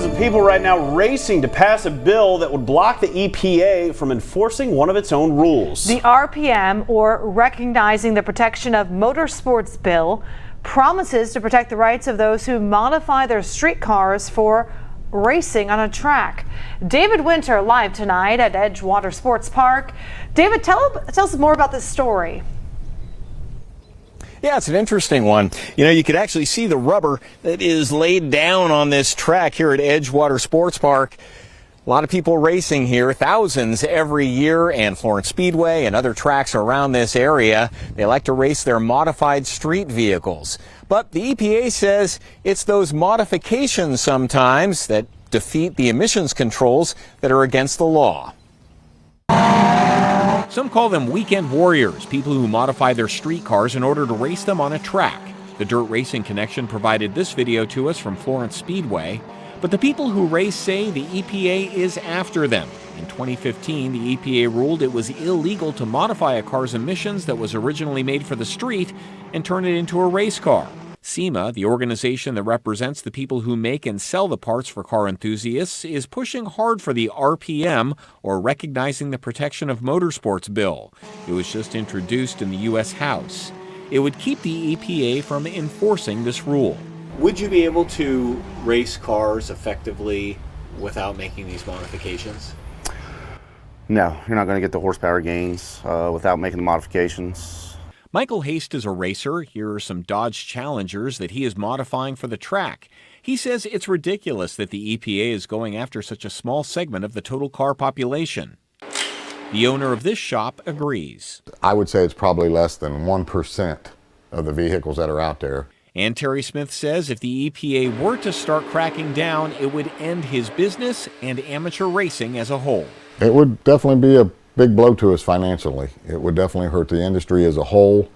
Thousands of people right now racing to pass a bill that would block the EPA from enforcing one of its own rules. The RPM, or Recognizing the Protection of Motorsports Bill, promises to protect the rights of those who modify their street cars for racing on a track. David Winter live tonight at Edgewater Sports Park. David, tell us more about this story. Yeah, it's an interesting one. You know, you could actually see the rubber that is laid down on this track here at Edgewater Sports Park. A lot of people racing here, thousands every year, and Florence Speedway and other tracks around this area. They like to race their modified street vehicles. But the EPA says it's those modifications sometimes that defeat the emissions controls that are against the law. Some call them weekend warriors, people who modify their street cars in order to race them on a track. The Dirt Racing Connection provided this video to us from Florence Speedway. But the people who race say the EPA is after them. In 2015, the EPA ruled it was illegal to modify a car's emissions that was originally made for the street and turn it into a race car. SEMA, the organization that represents the people who make and sell the parts for car enthusiasts, is pushing hard for the RPM, or Recognizing the Protection of Motorsports Bill. It was just introduced in the U.S. House. It would keep the EPA from enforcing this rule. Would you be able to race cars effectively without making these modifications? No, you're not going to get the horsepower gains without making the modifications. Michael Haste is a racer. Here are some Dodge Challengers that he is modifying for the track. He says it's ridiculous that the EPA is going after such a small segment of the total car population. The owner of this shop agrees. I would say it's probably less than 1% of the vehicles that are out there. And Terry Smith says if the EPA were to start cracking down, it would end his business and amateur racing as a whole. It would definitely be a big blow to us financially. It would definitely hurt the industry as a whole.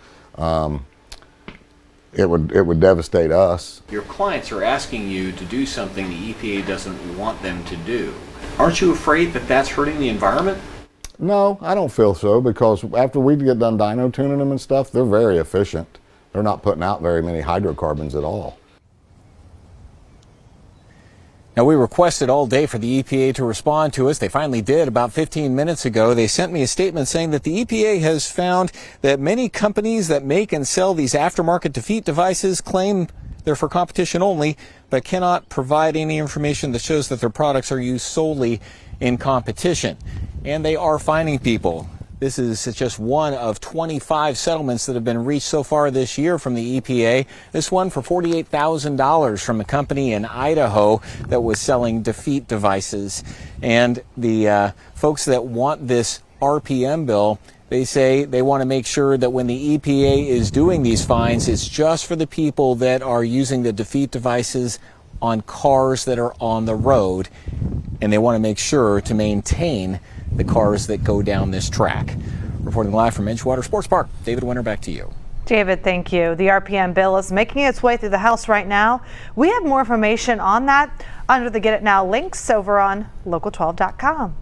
It would devastate us. Your clients are asking you to do something the EPA doesn't want them to do. Aren't you afraid that that's hurting the environment? No, I don't feel so, because after we get done dyno tuning them and stuff, they're very efficient. They're not putting out very many hydrocarbons at all. Now, we requested all day for the EPA to respond to us. They finally did about 15 minutes ago. They sent me a statement saying that the EPA has found that many companies that make and sell these aftermarket defeat devices claim they're for competition only, but cannot provide any information that shows that their products are used solely in competition. And they are fining people. This is just one of 25 settlements that have been reached so far this year from the EPA. This one for $48,000 from a company in Idaho that was selling defeat devices. And the folks that want this RPM bill, they say they want to make sure that when the EPA is doing these fines, it's just for the people that are using the defeat devices on cars that are on the road. And they want to make sure to maintain the cars that go down this track. Reporting live from Edgewater Sports Park, David Winter, back to you. David, thank you. The RPM bill is making its way through the House right now. We have more information on that under the Get It Now links over on local12.com.